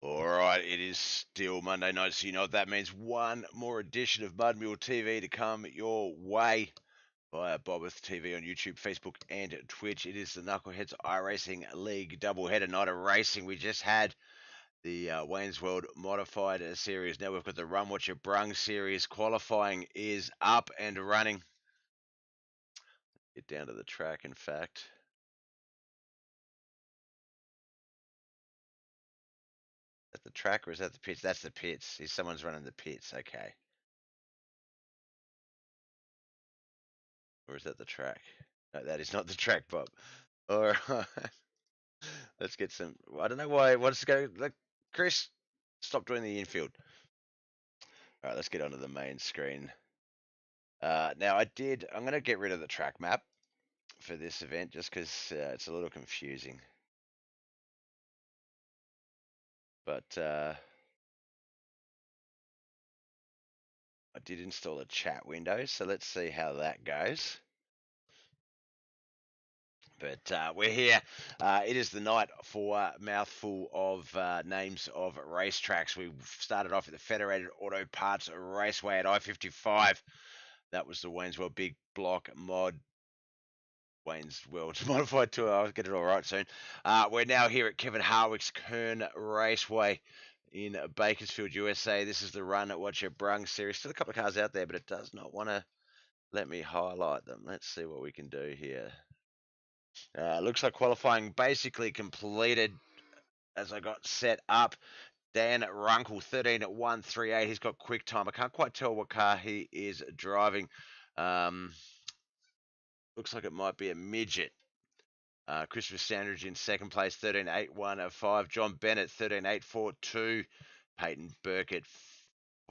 All right, it is still Monday night, so you know what that means. One more edition of Mud Mule TV to come your way via Bobith TV on YouTube, Facebook, and Twitch. It is the Knuckleheadz iRacing League doubleheader night of racing. We just had the Wayne's World Modified Series. Now we've got the Run What You Brung Series. Qualifying is up and running. Get down to the track, in fact. Is that the track or is that the pits? That's the pits. See, someone's running the pits. Okay. Or is that the track? No, that is not the track, Bob. All right. Let's get some. I don't know why. What's going? Like, Chris, stop doing the infield. All right, let's get onto the main screen. Now, I'm going to get rid of the track map for this event just because it's a little confusing. But I did install a chat window, so let's see how that goes. But we're here. It is the night for a mouthful of names of racetracks. We started off at the Federated Auto Parts Raceway at I-55. That was the Wayne's World Big Block Mod. Wayne's World Modified Tour. I'll get it all right soon. We're now here at Kevin Harwick's Kern Raceway in Bakersfield, USA. This is the Run at What You Brung series. Still a couple of cars out there, but it does not want to let me highlight them. Let's see what we can do here. Looks like qualifying basically completed as I got set up. Dan Runkle, 13.138. He's got quick time. I can't quite tell what car he is driving. Looks like it might be a midget. Christopher Sandridge in second place, 13.815. John Bennett, 13.842. Peyton Burkett,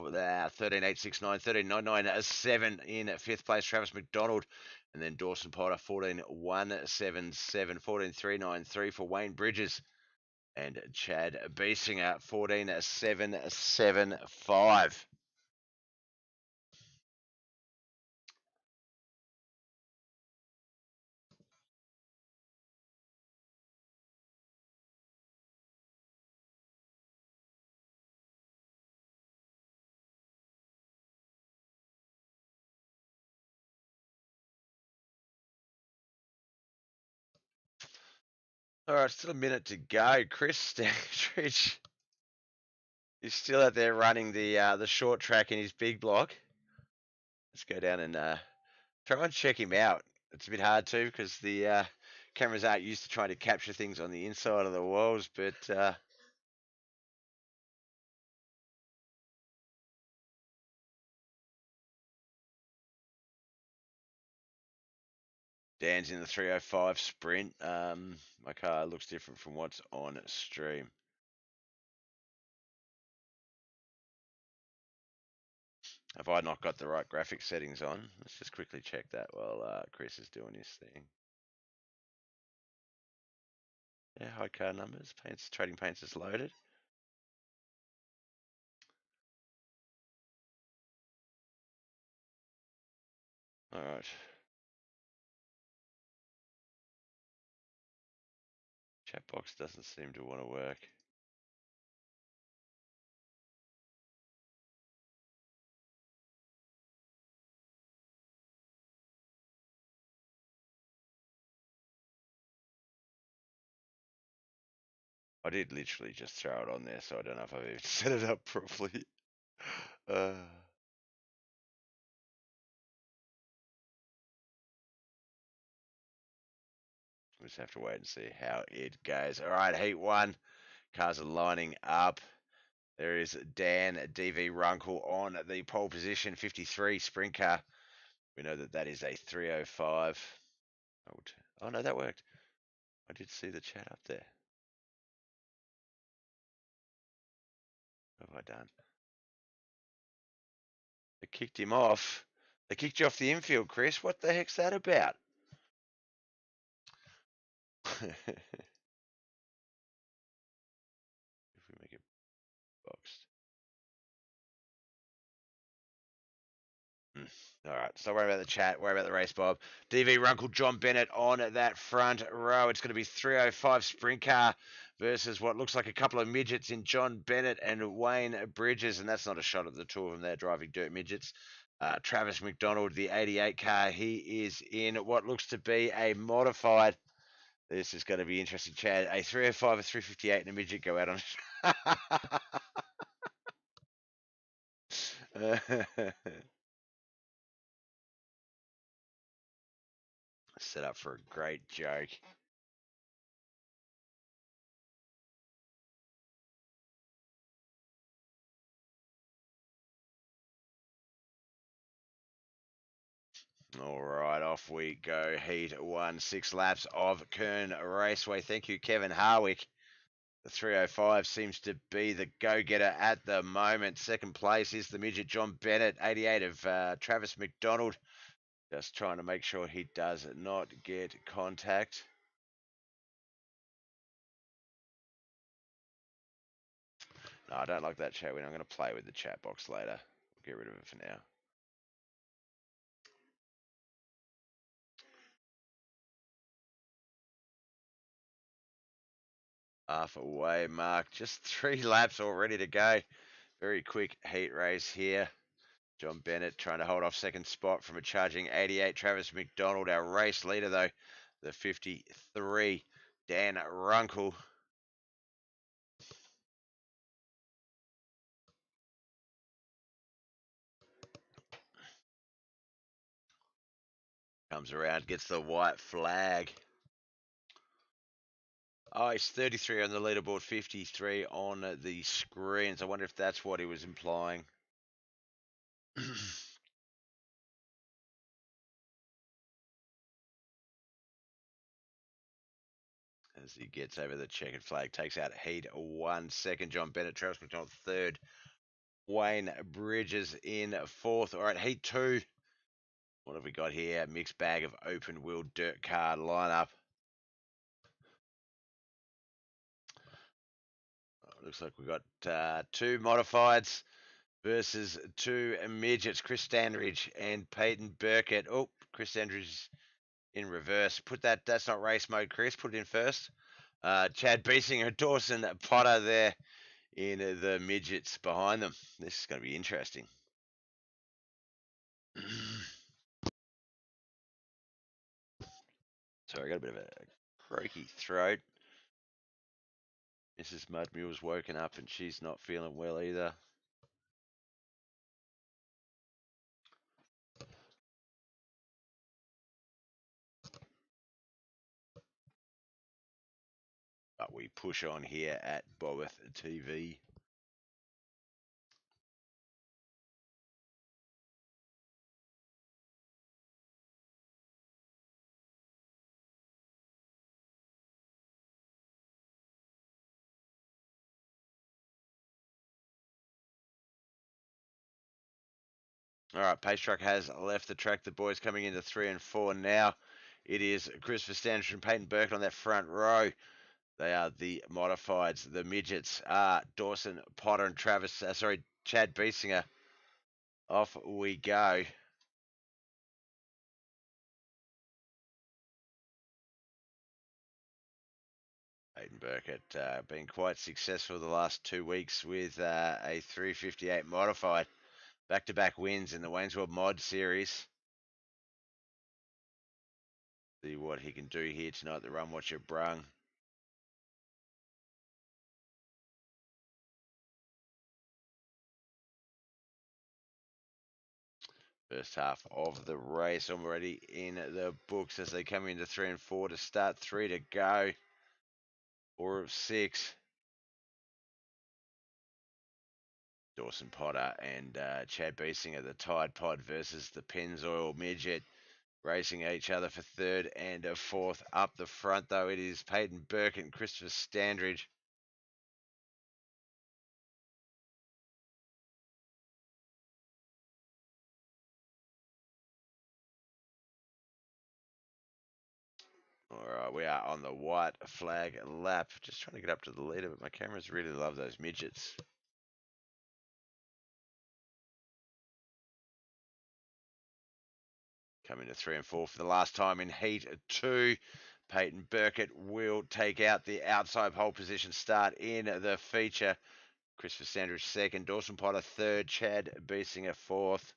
13.869. 13.997 in fifth place. Travis McDonald. And then Dawson Potter, 14.177. 14.393 for Wayne Bridges. And Chad Biesinger, 14.775. All right, still a minute to go. Chris Standridge is still out there running the short track in his big block. Let's go down and try and check him out. It's a bit hard to because the cameras aren't used to trying to capture things on the inside of the walls, but Dan's in the 305 sprint. My car looks different from what's on stream. Have I not got the right graphic settings on? Let's just quickly check that while Chris is doing his thing. Yeah, high car numbers. Paints, trading paints is loaded. All right. Chat box doesn't seem to want to work. I did literally just throw it on there, so I don't know if I've even set it up properly. We just have to wait and see how it goes. All right, heat one. Cars are lining up. There is Dan DV Runkle on the pole position, 53 sprint car. We know that that is a 305. Oh no, that worked. I did see the chat up there. What have I done? They kicked him off. They kicked you off the infield, Chris. What the heck's that about? If we make it boxed. All right, so worry about the chat, worry about the race, Bob. DV Runkle, John Bennett on that front row. It's going to be 305 sprint car versus what looks like a couple of midgets in John Bennett and Wayne Bridges. And that's not a shot at the two of them. They're driving dirt midgets. Travis McDonald, the 88 car, he is in what looks to be a modified. This is going to be interesting, Chad. A 305, a 358, and a midget go out on set up for a great joke. All right, off we go. Heat 1, 6 laps of Kern Raceway. Thank you, Kevin Harwick. The 305 seems to be the go-getter at the moment. Second place is the midget John Bennett, 88 of Travis McDonald. Just trying to make sure he does not get contact. No, I don't like that chat window. I'm going to play with the chat box later. We'll get rid of it for now. Halfway mark. Just 3 laps all ready to go. Very quick heat race here. John Bennett trying to hold off second spot from a charging 88. Travis McDonald, our race leader, though, the 53. Dan Runkle. Comes around, gets the white flag. Oh, he's 33 on the leaderboard, 53 on the screens. I wonder if that's what he was implying. As he gets over the checkered flag, takes out heat 1, second. John Bennett, Travis McDonald, third. Wayne Bridges in fourth. All right, heat 2. What have we got here? Mixed bag of open wheel dirt car lineup. Looks like we got 2 modifieds versus 2 midgets. Chris Standridge and Peyton Burkett. Oh, Chris Standridge in reverse. That's not race mode, Chris. Put it in first. Chad Biesinger, Dawson Potter there in the midgets behind them. This is going to be interesting. Sorry, I got a bit of a croaky throat. Mrs. Mudmule's woken up and she's not feeling well either. But we push on here at Bobeth TV. All right, Pace Truck has left the track. The boys coming into 3 and 4 now. It is Christopher Standish and Peyton Burkett on that front row. They are the modifieds. The midgets are Dawson Potter and Chad Biesinger. Off we go. Peyton Burkett been quite successful the last 2 weeks with a 358 modified. Back-to-back wins in the Wayne's World Mod Series. See what he can do here tonight. The run watch at Brung. First half of the race already in the books as they come into 3 and 4 to start. 3 to go. 4 of 6. Dawson Potter and Chad Biesinger, the Tide Pod versus the Pennzoil Midget, racing each other for third and fourth. Up the front, though, it is Peyton Burkett and Christopher Standridge. All right, we are on the white flag lap. Just trying to get up to the leader, but my cameras really love those midgets. Coming to 3 and 4 for the last time in Heat 2. Peyton Burkett will take out the outside pole position start in the feature. Christopher Sandridge second, Dawson Potter third, Chad Beesinger fourth.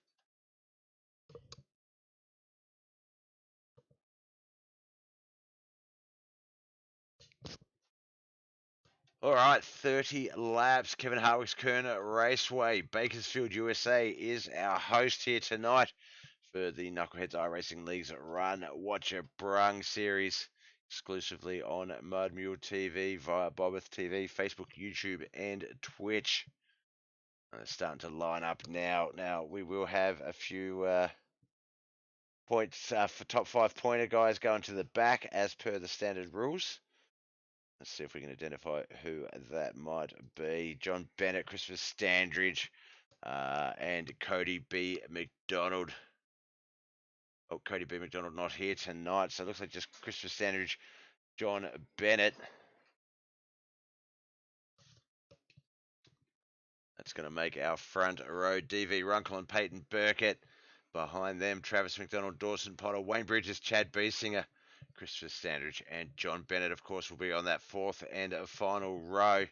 All right, 30 laps. Kevin Harwick's Kern Raceway, Bakersfield, USA is our host here tonight for the Knuckleheadz iRacing League's Run Watcher Brung series, exclusively on Mud Mule TV via Bobith TV, Facebook, YouTube, and Twitch. Starting to line up now. Now we will have a few points for top 5 pointer guys going to the back as per the standard rules. Let's see if we can identify who that might be. John Bennett, Christopher Standridge, and Cody B. McDonald. Oh, Cody B. McDonald not here tonight, so it looks like just Christopher Standridge, John Bennett. That's going to make our front row. DV Runkle and Peyton Burkett. Behind them, Travis McDonald, Dawson Potter, Wayne Bridges, Chad Beesinger, Christopher Standridge, and John Bennett, of course, will be on that fourth and final row.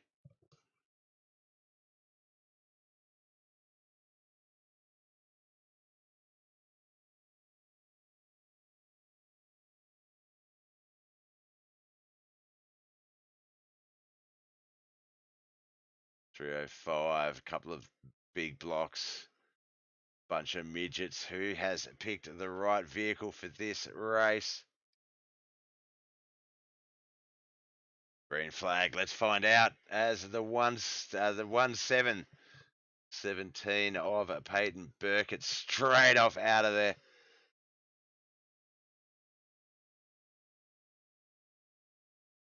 .305, a couple of big blocks, bunch of midgets. Who has picked the right vehicle for this race? Green flag. Let's find out. As the 17 of Peyton Burkett straight off out of there.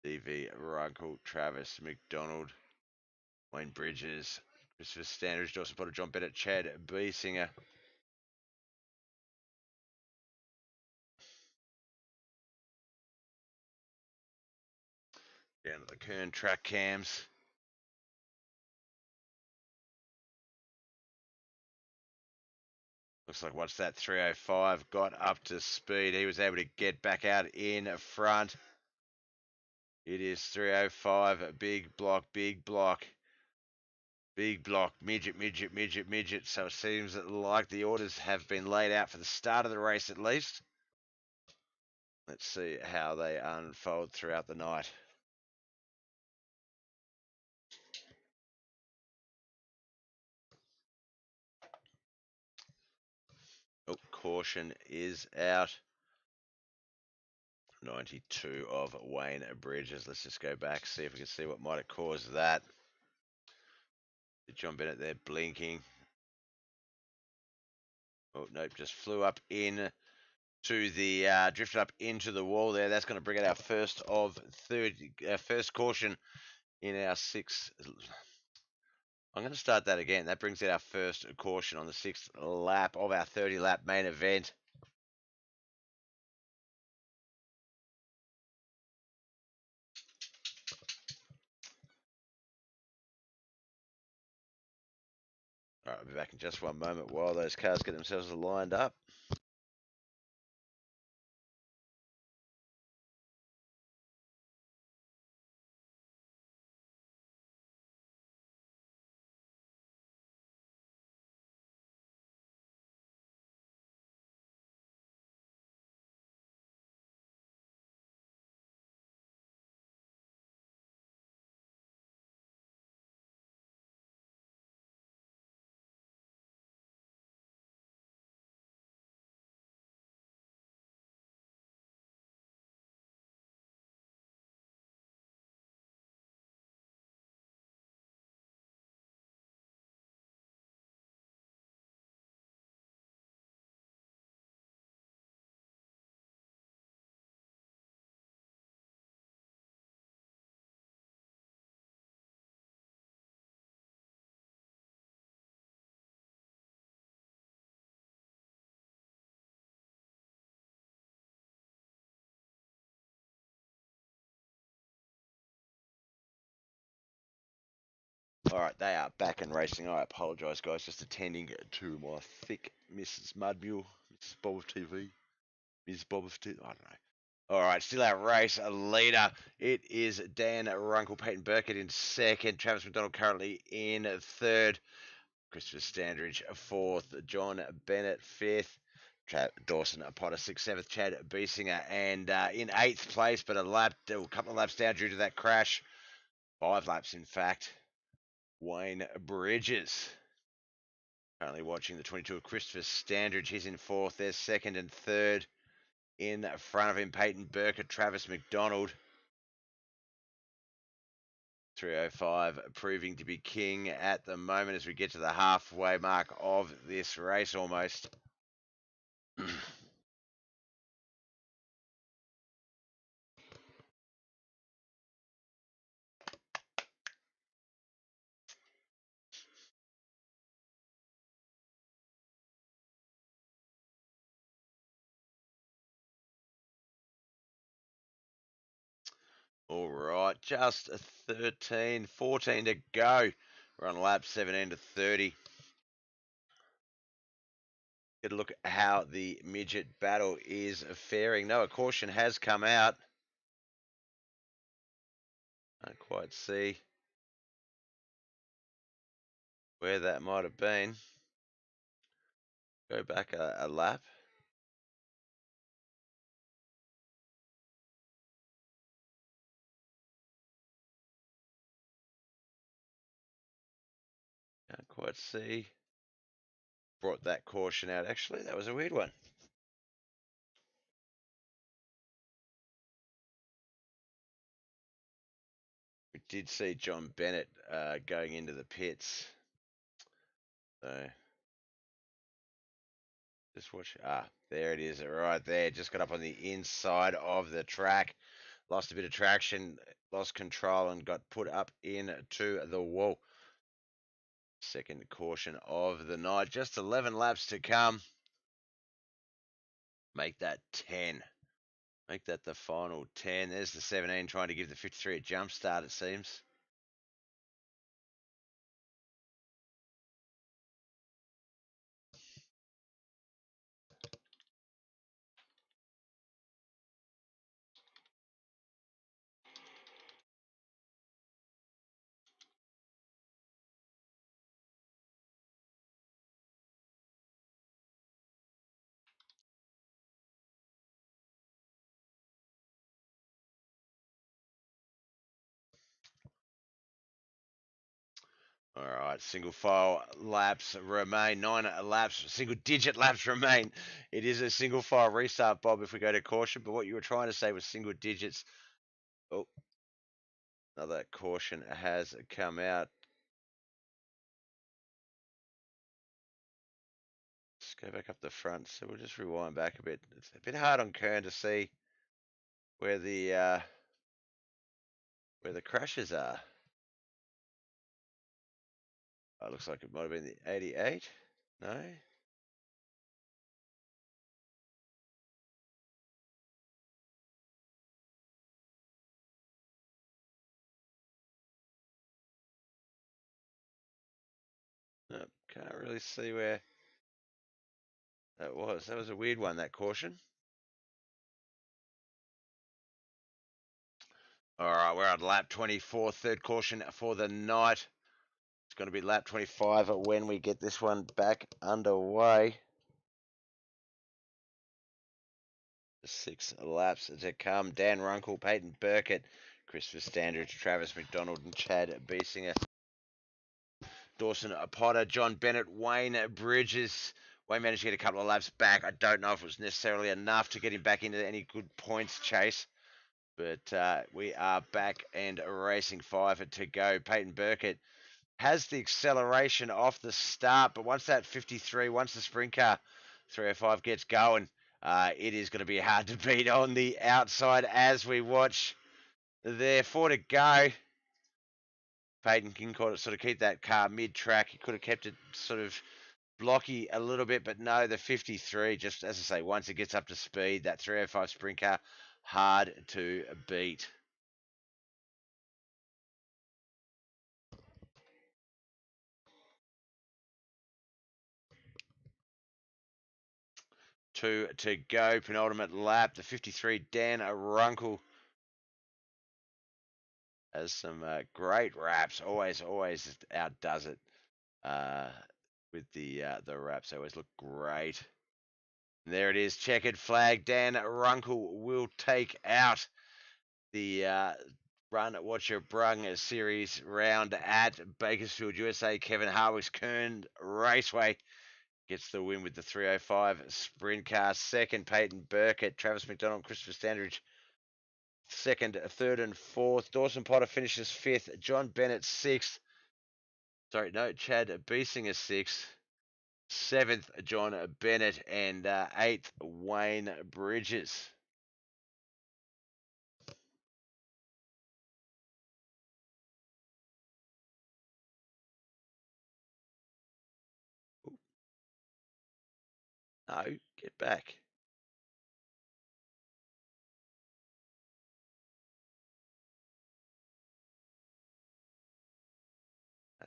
DV Runkle, Travis McDonald, Wayne Bridges, Christopher Standridge, Dawson Potter, John Bennett, Chad Beesinger. Down to the Kern track cams. Looks like once that 305 got up to speed, he was able to get back out in front. It is 305, a big block, big block. Big block, midget, midget, midget, midget. So it seems like the orders have been laid out for the start of the race at least. Let's see how they unfold throughout the night. Oh, caution is out. 92 of Wayne Bridges. Let's just go back, see if we can see what might have caused that. John Bennett there blinking. Oh, nope, just flew up in to the, drifted up into the wall there. That's going to bring it our first of 30, first caution in our sixth. I'm going to start that again. That brings it our first caution on the 6th lap of our 30-lap main event. All right, I'll be back in just one moment while those cars get themselves lined up. All right, they are back and racing. I apologise, guys, just attending to my thick Mrs. Mudmule, Mrs. Bob of TV, Ms. Bob of TV, I don't know. All right, still our race leader. It is Dan Runkle, Peyton Burkett in second. Travis McDonald currently in third. Christopher Standridge fourth. John Bennett fifth. Dawson Potter sixth, seventh. Chad Biesinger and in eighth place, but a couple of laps down due to that crash. 5 laps, in fact. Wayne Bridges. Currently watching the 22 of Christopher Standridge. He's in fourth. There's second and third. In front of him, Peyton Burkett, Travis McDonald. 305 proving to be king at the moment as we get to the halfway mark of this race almost. All right, just 13, 14 to go. We're on lap 17 to 30. Get a look at how the midget battle is faring. No, a caution has come out. Can't quite see where that might have been. Go back a lap. Can't quite see. Brought that caution out. Actually, that was a weird one. We did see John Bennett going into the pits. So just watch. There it is, right there. Just got up on the inside of the track. Lost a bit of traction, lost control, and got put up into the wall. Second caution of the night. Just 11 laps to come. Make that 10. Make that the final 10. There's the 17 trying to give the 53 a jump start, it seems. All right, single file laps remain. 9 laps, single digit laps remain. It is a single file restart, Bob, if we go to caution. But what you were trying to say was single digits. Oh, another caution has come out. Let's go back up the front. So we'll just rewind back a bit. It's a bit hard on Kern to see where the crashes are. Oh, it looks like it might have been the 88. No. Nope, can't really see where that was. That was a weird one, that caution. All right, we're on lap 24, third caution for the night. It's going to be lap 25 when we get this one back underway. 6 laps to come. Dan Runkle, Peyton Burkett, Christopher Standridge, Travis McDonald, and Chad Biesinger. Dawson Potter, John Bennett, Wayne Bridges. Wayne managed to get a couple of laps back. I don't know if it was necessarily enough to get him back into any good points chase. But we are back and racing 5 to go. Peyton Burkett has the acceleration off the start, but once that 53, once the sprint car 305 gets going, it is going to be hard to beat on the outside as we watch there. 4 to go. Peyton can sort of keep that car mid-track. He could have kept it sort of blocky a little bit, but no, the 53, just as I say, once it gets up to speed, that 305 sprint car, hard to beat. 2 to go. Penultimate lap. The 53 Dan Runkle has some great wraps. Always outdoes it with the wraps. They always look great. And there it is. Checkered flag. Dan Runkle will take out the Run Watch Your Brung series round at Bakersfield, USA. Kevin Harwick's Kern Raceway gets the win with the 305 sprint car. Second, Peyton Burkett, Travis McDonald, Christopher Standridge. Second, third, and fourth. Dawson Potter finishes fifth. John Bennett sixth. Sorry, no, Chad Biesinger sixth. Seventh, John Bennett, and eighth, Wayne Bridges. No, get back.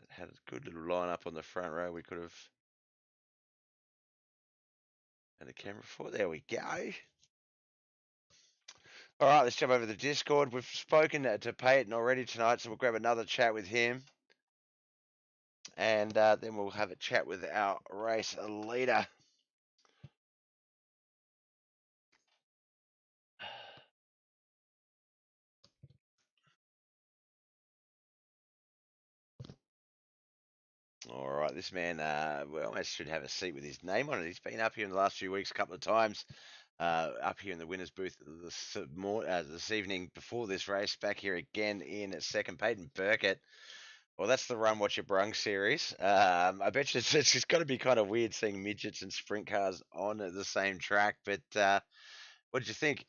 Had a good little lineup on the front row. We could have had a camera for. There we go. All right, let's jump over to the Discord. We've spoken to Peyton already tonight, so we'll grab another chat with him. And then we'll have a chat with our race leader. All right, this man, we almost should have a seat with his name on it. He's been up here in the last few weeks a couple of times, up here in the winner's booth this evening before this race, back here again in second, Peyton Burkett. Well, that's the Run Watch Your Brung series. I bet you it's got to be kind of weird seeing midgets and sprint cars on the same track, but what did you think?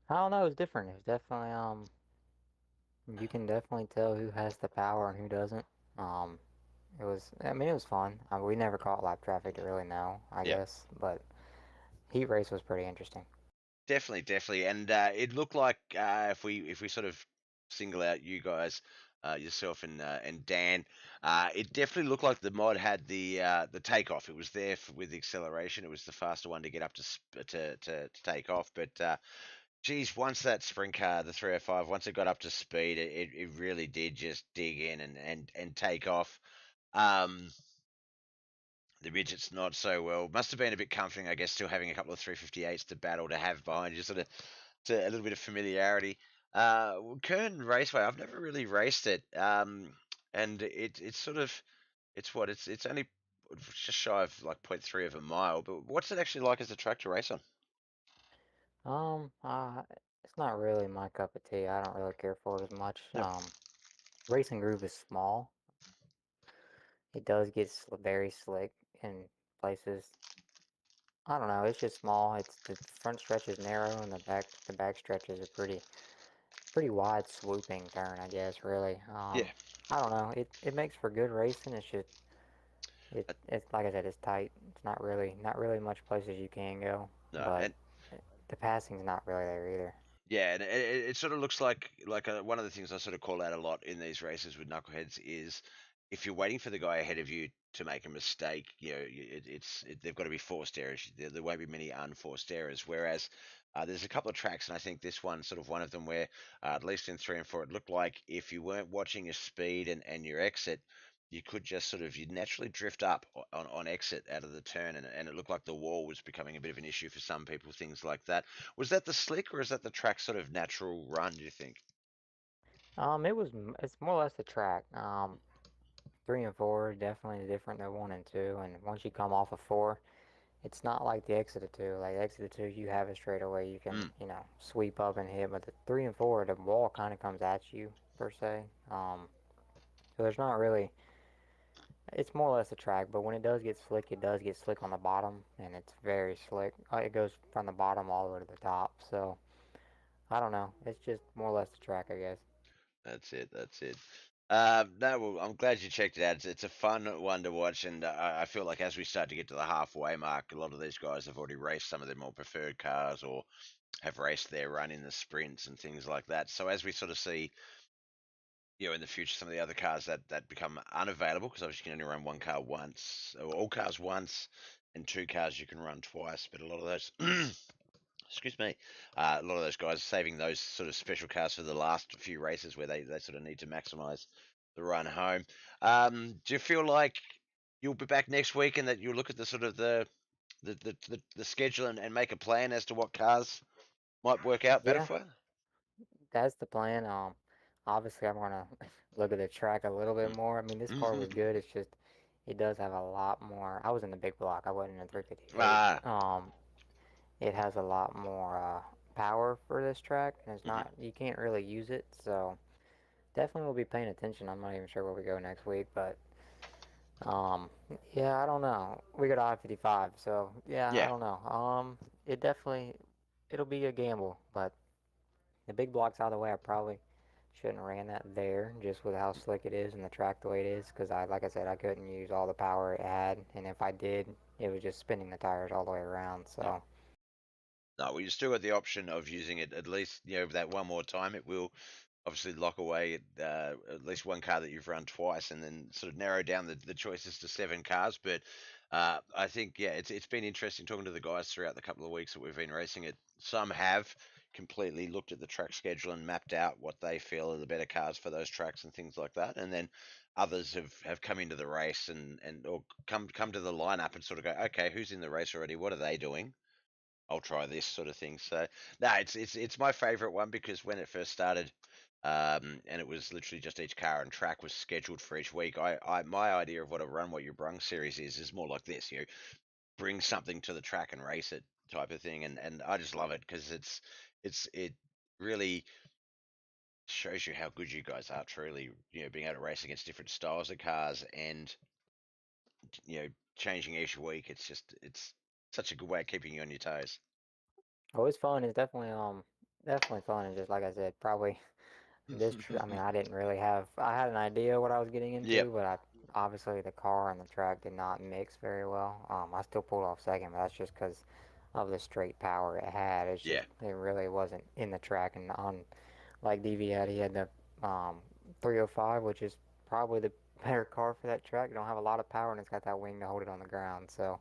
I don't know. It's different. It's definitely you can definitely tell who has the power and who doesn't. Um, it was. I mean, it was fun. We never caught lap traffic to really know, I Yeah, guess, but heat race was pretty interesting. definitely, and it looked like if we sort of single out you guys, yourself and Dan, it definitely looked like the mod had the takeoff. It was there with the acceleration. It was the faster one to get up to take off, but. Geez, once that sprint car, the 305, once it got up to speed, it really did just dig in and take off. Um, the midgets not so well. Must have been a bit comforting, I guess, still having a couple of 358s to battle to have behind you, sort of to a little bit of familiarity. Kern Raceway, I've never really raced it, and it's sort of it's only just shy of like point 0.3 of a mile. But what's it actually like as a track to race on? It's not really my cup of tea. I don't really care for it as much. Yep. Racing Groove is small. It does get very slick in places. I don't know. It's just small. It's the front stretch is narrow and the back stretches are pretty wide swooping turn, I guess, really. Yeah. I don't know. It makes for good racing. It's just it's like I said, it's tight. It's not really much places you can go, No, but and the passing's not really there either. yeah, and it sort of looks like one of the things I sort of call out a lot in these races with knuckleheads is if you're waiting for the guy ahead of you to make a mistake, they've got to be forced errors. There won't be many unforced errors. Whereas there's a couple of tracks, and I think this one sort of one of them where at least in 3 and 4, it looked like if you weren't watching your speed and your exit, you could just sort of you naturally drift up on exit out of the turn, and it looked like the wall was becoming a bit of an issue for some people, things like that. Was that the slick, or is that the track sort of natural run, do you think? It's more or less the track. 3 and 4 definitely different than 1 and 2, and once you come off of 4, it's not like the exit of 2. Like exit of 2, you have it straight away. You can Mm, sweep up and hit, but the 3 and 4, the wall kind of comes at you per se. So there's not really. It's more or less a track, but when it does get slick, it does get slick on the bottom, and it's very slick. It goes from the bottom all the way to the top. So I don't know. It's just more or less the track, I guess. that's it. That's it. No, well, I'm glad you checked it out. It's a fun one to watch, and I feel like as we start to get to the halfway mark, a lot of these guys have already raced some of their more preferred cars or have raced their run in the sprints and things like that. So as we sort of see, in the future, some of the other cars that become unavailable because obviously you can only run one car once, or all cars once. and 2 cars you can run twice. But a lot of those, excuse me, a lot of those guys are saving those sort of special cars for the last few races where they sort of need to maximize the run home. Do you feel like you'll be back next week and that you'll look at the sort of the schedule and make a plan as to what cars might work out better Yeah, for you? that's the plan. Obviously, I'm gonna look at the track a little bit more. I mean, this car was good. It's just it does have a lot more. I was in the big block. I wasn't in the 358. Ah, It has a lot more power for this track, and it's mhm. not. You can't really use it, so definitely will be paying attention. I'm not even sure where we go next week, but um, yeah, I don't know. We got I-55, so yeah, I Yeah. don't know. It definitely it'll be a gamble, but the big blocks out of the way, I probably shouldn't have ran that there just with how slick it is and the track the way it is, because like I said, I couldn't use all the power it had, and if I did, it was just spinning the tires all the way around. No. So No, well, you still got the option of using it at least, that one more time. It will obviously lock away at least one car that you've run twice, and then sort of narrow down the choices to 7 cars. But I think, yeah, it's been interesting talking to the guys throughout the couple of weeks that we've been racing it. Some have completely looked at the track schedule and mapped out what they feel are the better cars for those tracks and things like that, and then others have come into the race and or come to the lineup and sort of go, okay, who's in the race already? What are they doing? I'll try this sort of thing. So no, it's my favorite one because when it first started, and it was literally just each car and track was scheduled for each week. I my idea of what a run what your brung series is more like this. You bring something to the track and race it type of thing, and I just love it because it really shows you how good you guys are. Truly, being able to race against different styles of cars and you know changing each week. It's such a good way of keeping you on your toes. oh, it's fun. It's definitely fun, and just like I said, probably I mean, I didn't really have. I had an idea what I was getting Yep. into, but I obviously the car and the track did not mix very well. I still pulled off second, but that's just because of the straight power it had. It's just Yeah. it really wasn't in the track and on like DV had. He had the 305, which is probably the better car for that track. It don't have a lot of power and it's got that wing to hold it on the ground. So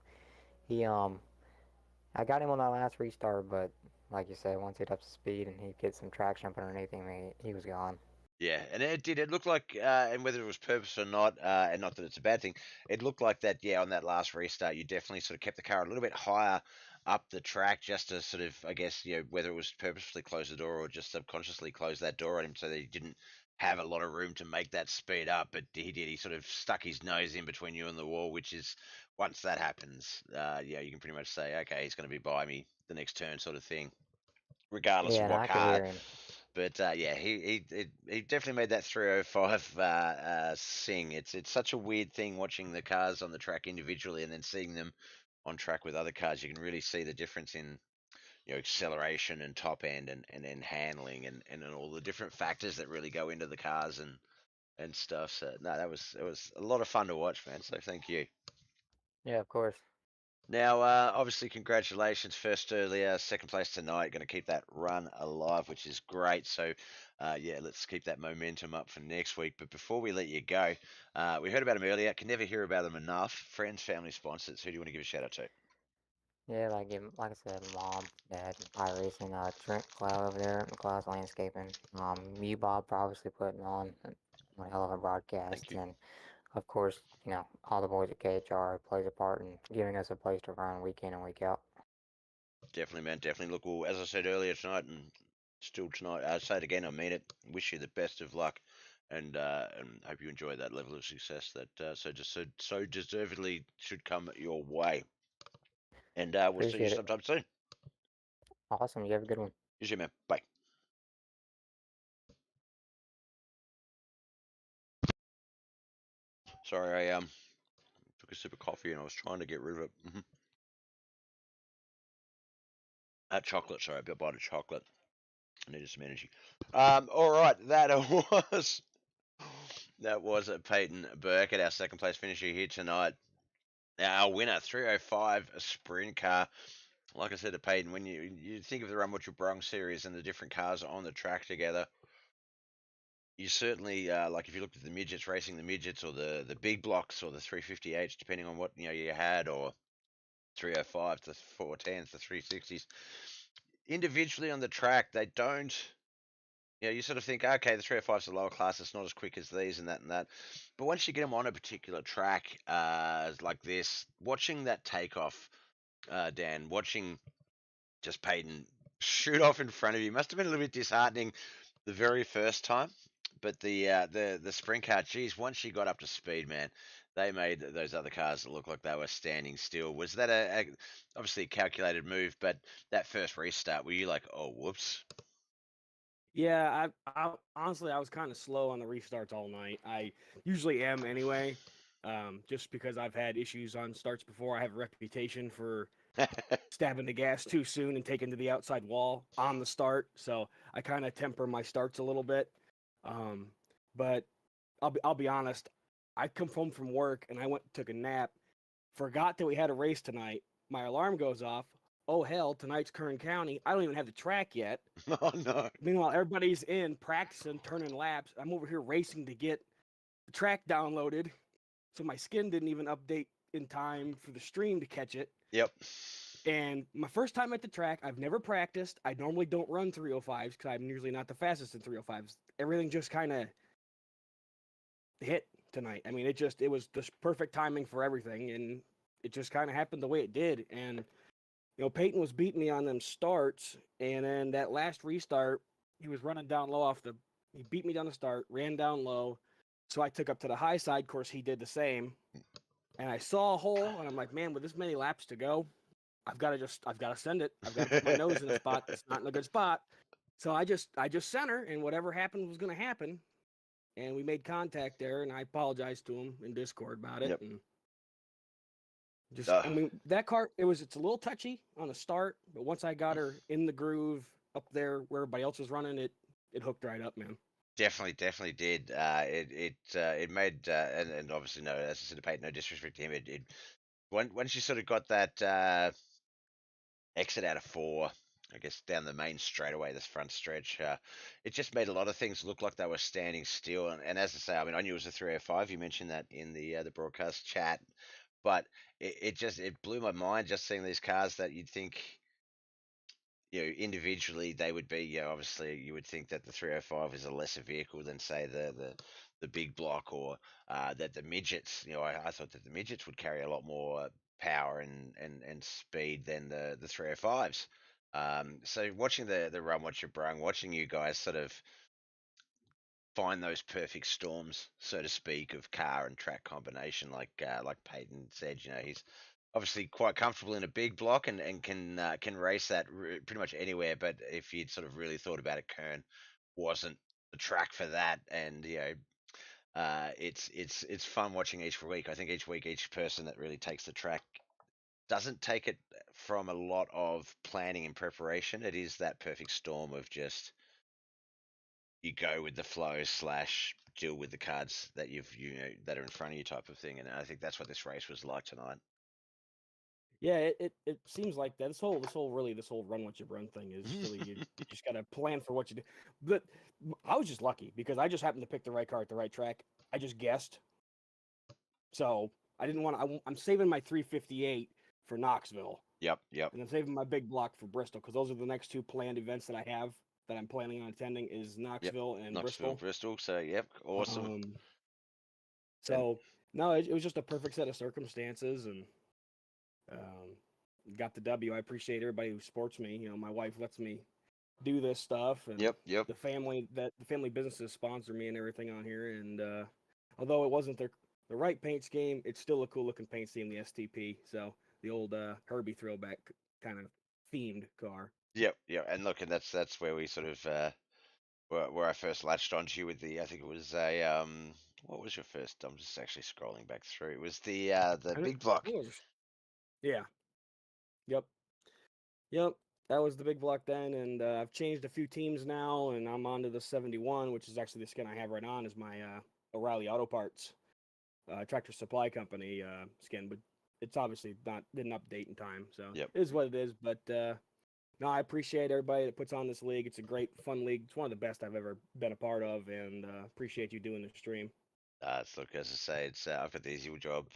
he I got him on that last restart, but like you said, once he got up to speed and he get some traction up underneath him, he was gone. Yeah, and it did. It looked like, and whether it was purpose or not, and not that it's a bad thing, it looked like that. Yeah, on that last restart, you definitely sort of kept the car a little bit higher up the track, just to sort of, I guess, whether it was purposefully close the door or just subconsciously close that door on him, so that he didn't have a lot of room to make that speed up. But he did. He sort of stuck his nose in between you and the wall, which is once that happens, yeah, you can pretty much say, okay, he's going to be by me the next turn, sort of thing, regardless Yeah, of and what I could car. hear him. But yeah, he definitely made that 305 sing. It's such a weird thing watching the cars on the track individually and then seeing them on track with other cars. You can really see the difference in acceleration and top end and then handling and all the different factors that really go into the cars and stuff. So no, it was a lot of fun to watch, man. So thank you. Yeah, of course. Now, obviously, congratulations. First earlier, second place tonight. Going to keep that run alive, which is great. So, yeah, let's keep that momentum up for next week. But before we let you go, we heard about them earlier. Can never hear about them enough. Friends, family, sponsors. Who do you want to give a shout out to? Yeah, like I said, mom, dad, iRacing, Trent Cloud over there, McLeod's Landscaping. You, Bob, for obviously putting on one hell of a broadcast, Thank you. and of course, all the boys at KHR plays a part in giving us a place to run week in and week out. Definitely, man. Definitely. Look, well, as I said earlier tonight, and still tonight, I'll say it again. I mean it. Wish you the best of luck, and hope you enjoy that level of success that so deservedly should come your way. And we'll see you Appreciate it. sometime soon. Awesome. You have a good one. You too, man. Bye. Sorry, I took a sip of coffee and I was trying to get rid of it. Chocolate. Sorry, a bite of chocolate. I needed some energy. All right, that was that was Peyton Burke at our second place finisher here tonight. Our winner, 305 a sprint car. Like I said to Peyton, when you think of the Run What You Brung series and the different cars on the track together, you certainly like if you looked at the midgets racing the midgets or the big blocks or the 358s, depending on what you had, or 305s, the 410s, the 360s. Individually on the track, they don't. You sort of think, okay, the 305 is a lower class, it's not as quick as these and that and that. But once you get them on a particular track like this, watching that takeoff, Dan, watching just Peyton shoot off in front of you must have been a little bit disheartening the very first time. But the sprint car, geez, once she got up to speed, man, they made those other cars look like they were standing still. Was that obviously a calculated move? But that first restart, were you like, oh, whoops? Yeah, I honestly I was kind of slow on the restarts all night. I usually am anyway, just because I've had issues on starts before. I have a reputation for stabbing the gas too soon and taking to the outside wall on the start, so I kind of temper my starts a little bit. But I'll be honest, I come home from work and I went and took a nap, forgot that we had a race tonight. My alarm goes off. Oh hell, tonight's Kern County. I don't even have the track yet. Oh no. Meanwhile, everybody's in practicing, turning laps. I'm over here racing to get the track downloaded. So my skin didn't even update in time for the stream to catch it. Yep. And my first time at the track, I've never practiced. I normally don't run 305s because I'm usually not the fastest in 305s. Everything just kind of hit tonight. I mean, it was the perfect timing for everything, and it just kind of happened the way it did. And Peyton was beating me on them starts, and then that last restart, he was running down low he beat me down the start, ran down low, so I took up to the high side. Of course, he did the same, and I saw a hole, and I'm like, man, with this many laps to go, I've got to send it. I've got to put my nose in a spot that's not in a good spot. So I just center, and whatever happened was going to happen, and we made contact there, and I apologized to him in Discord about it, Yep. and I mean, that car, it's a little touchy on the start, but once I got her in the groove up there where everybody else was running, it hooked right up, man. Definitely did. It made and obviously no, as I said, Peyton, no disrespect to him. It once you sort of got that exit out of 4, I guess down the main straightaway, this front stretch, it just made a lot of things look like they were standing still. And as I say, I mean, I knew it was a 305. You mentioned that in the broadcast chat, but it blew my mind just seeing these cars that you'd think, individually they would be, obviously you would think that the 305 is a lesser vehicle than say the big block, or that the midgets, I thought that the midgets would carry a lot more power and speed than the 305s. So watching the run, watching Brung, watching you guys sort of find those perfect storms, so to speak, of car and track combination, like Peyton said, he's obviously quite comfortable in a big block and can race that pretty much anywhere. But if you'd sort of really thought about it, Kern wasn't the track for that, and it's fun watching each week. I think each week, each person that really takes the track doesn't take it from a lot of planning and preparation. It is that perfect storm of just you go with the flow slash deal with the cards that that are in front of you type of thing. And I think that's what this race was like tonight. Yeah, it seems like that. This whole run what you run thing is really you just got to plan for what you do. But I was just lucky because I just happened to pick the right car at the right track. I just guessed, so I didn't want to. I'm saving my 358 for Knoxville. Yep. And I'm saving my big block for Bristol because those are the next 2 planned events that I have that I'm planning on attending is Knoxville and Bristol. So yep, awesome. So no, it was just a perfect set of circumstances, and got the W. I appreciate everybody who supports me. My wife lets me do this stuff, and Yep. the family businesses sponsor me and everything on here. And although it wasn't the right paint scheme, it's still a cool looking paint scheme, the STP. So the old Herbie throwback kind of themed car. Yep. And look, and that's where we sort of where I first latched onto you with I think it was a what was your first? I'm just actually scrolling back through. It was the big block. Yeah. Yep. That was the big block then, and I've changed a few teams now, and I'm on to the 71, which is actually the skin I have right on is my O'Reilly Auto Parts tractor supply company skin, but it's obviously didn't update in time, so Yep. It is what it is. But no, I appreciate everybody that puts on this league. It's a great, fun league. It's one of the best I've ever been a part of, and appreciate you doing the stream. Look, as I say, it's I've got the easy job.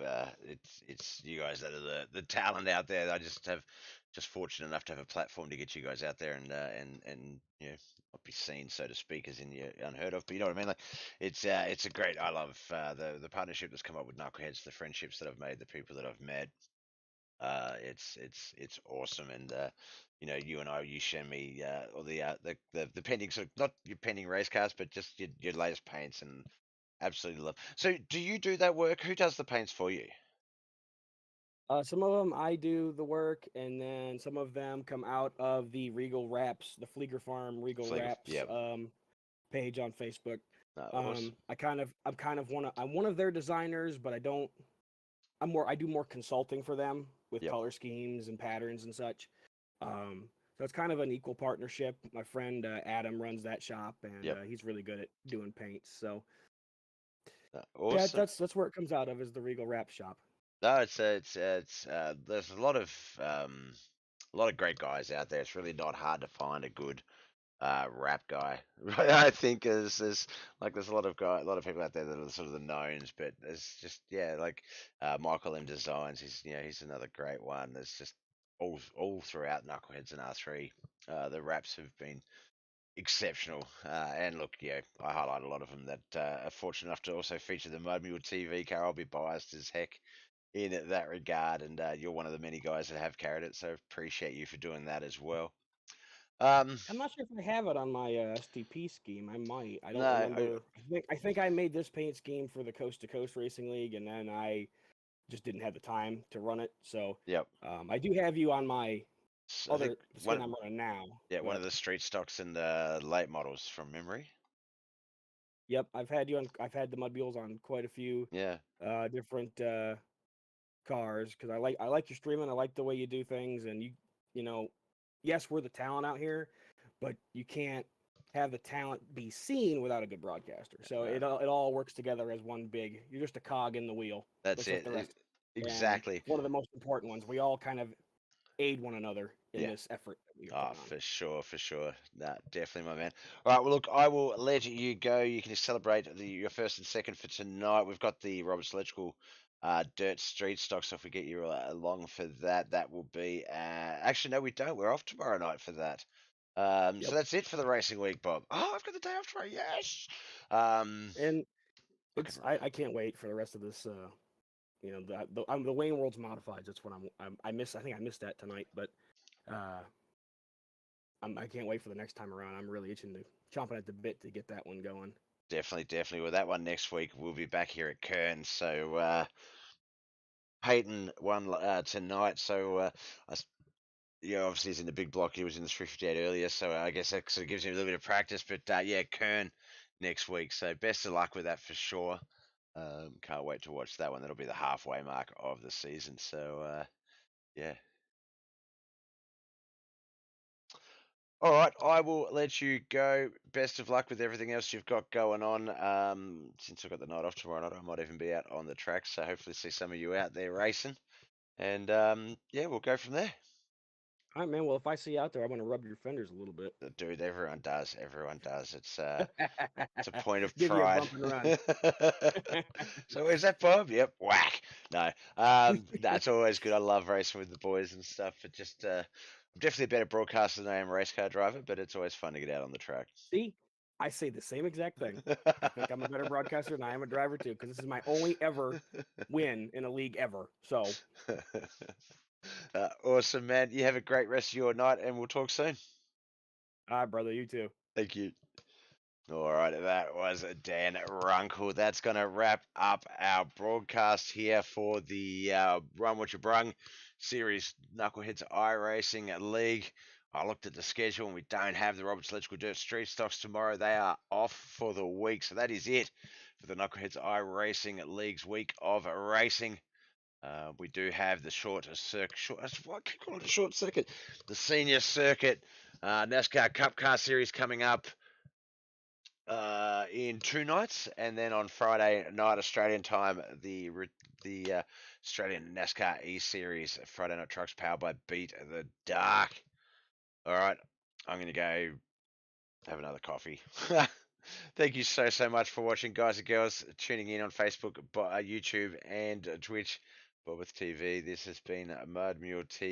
It's you guys that are the talent out there. I just have just fortunate enough to have a platform to get you guys out there and not be seen, so to speak, as in you're unheard of. But you know what I mean. Like it's a great. I love the partnership that's come up with Knuckleheadz, the friendships that I've made, the people that I've met. It's awesome, and you and I, you show me all the pending sort of not your pending race cars, but just your latest paints, and absolutely love. So, do you do that work? Who does the paints for you? Some of them I do the work, and then some of them come out of the Regal Wraps, the Flieger Farm Regal Wraps Yeah, page on Facebook. awesome. I'm one of their designers, but I do more consulting for them with Yep, color schemes and patterns and such. So it's kind of an equal partnership. My friend Adam runs that shop, and yep. he's really good at doing paints. So yeah, Awesome. that's where it comes out of, is the Regal Wrap shop. No, it's there's a lot of great guys out there. It's really not hard to find a good rap guy. I think is like there's a lot of people out there that are sort of the knowns, but there's just like Michael M Designs. He's another great one. There's just all throughout Knuckleheads and R3, the raps have been exceptional. And look, I highlight a lot of them that are fortunate enough to also feature the Mud Mule TV car. I'll be biased as heck in that regard, and you're one of the many guys that have carried it, so appreciate you for doing that as well. Um, I'm not sure if I have it on my STP scheme. I might. I no, don't remember. I think I made this paint scheme for the Coast to Coast Racing League, and then I just didn't have the time to run it. So yep. I do have you on my I think skin I'm running now. one But of the street stocks and the late models from memory. yep, I've had you on. I've had the Mud Mules on quite a few Yeah, different cars, because I like your streaming. I like the way you do things, and you know, yes, we're the talent out here, but you can't have the talent be seen without a good broadcaster. So uh, it all works together as one big. You're just a cog in the wheel, that's just like it. the rest. And Exactly. one of the most important ones. We all kind of aid one another in Yeah. this effort that we are Oh, putting on. for sure, for sure. Nah, definitely, my man. All right, well, look, I will let you go. You can just celebrate your first and second for tonight. We've got the Roberts Electrical Dirt Street Stock, so if we get you along for that, that will be. Actually, no, we don't. We're off tomorrow night for that. So Yep. that's it for the racing week, Bob. Oh, I've got the day off tomorrow. Yes. Um, And fucking it's right. I can't wait for the rest of this. The Wayne World's Modifieds. That's what I miss. I think I missed that tonight, but uh, I can't wait for the next time around. I'm really itching to chomping at the bit to get that one going. Definitely, definitely. Well, that one next week, we'll be back here at Kern. So Peyton won tonight. So obviously he's in the big block. He was in the 358 earlier, so I guess that sort of gives him a little bit of practice. But Kern next week. So best of luck with that for sure. Can't wait to watch that one. That'll be the halfway mark of the season. So yeah. All right, I will let you go. Best of luck with everything else you've got going on. Since I've got the night off tomorrow night, I might even be out on the track. So hopefully see some of you out there racing. And we'll go from there. All right, man. Well, if I see you out there, I'm gonna rub your fenders a little bit. Dude, everyone does. Everyone does. It's a point of Give you a pride. bump and run. So is that Bob? Yep. Whack. No. That's always good. I love racing with the boys and stuff. But just I'm definitely a better broadcaster than I am a race car driver, but it's always fun to get out on the track. See, I say the same exact thing. I think I'm a better broadcaster than I am a driver too, because this is my only ever win in a league ever. So, Awesome, man. You have a great rest of your night, and we'll talk soon. all right, brother. You too. Thank you. All right, that was Dan Runkle. That's going to wrap up our broadcast here for the Run What You Brung series Knuckleheadz iRacing League. I looked at the schedule and we don't have the Roberts Electrical Dirt Street Stocks tomorrow. They are off for the week. So that is it for the Knuckleheadz iRacing League's week of racing. We do have the short circuit. What can you call it? A short circuit. The senior circuit NASCAR Cup Car Series coming up in 2 nights, and then on Friday night Australian time, the Australian NASCAR E Series Friday Night Trucks powered by Beat the Dark. All right, I'm gonna go have another coffee. Thank you so much for watching, guys and girls, tuning in on Facebook, YouTube, and Twitch. Bobbeth TV. This has been Mud Mule TV.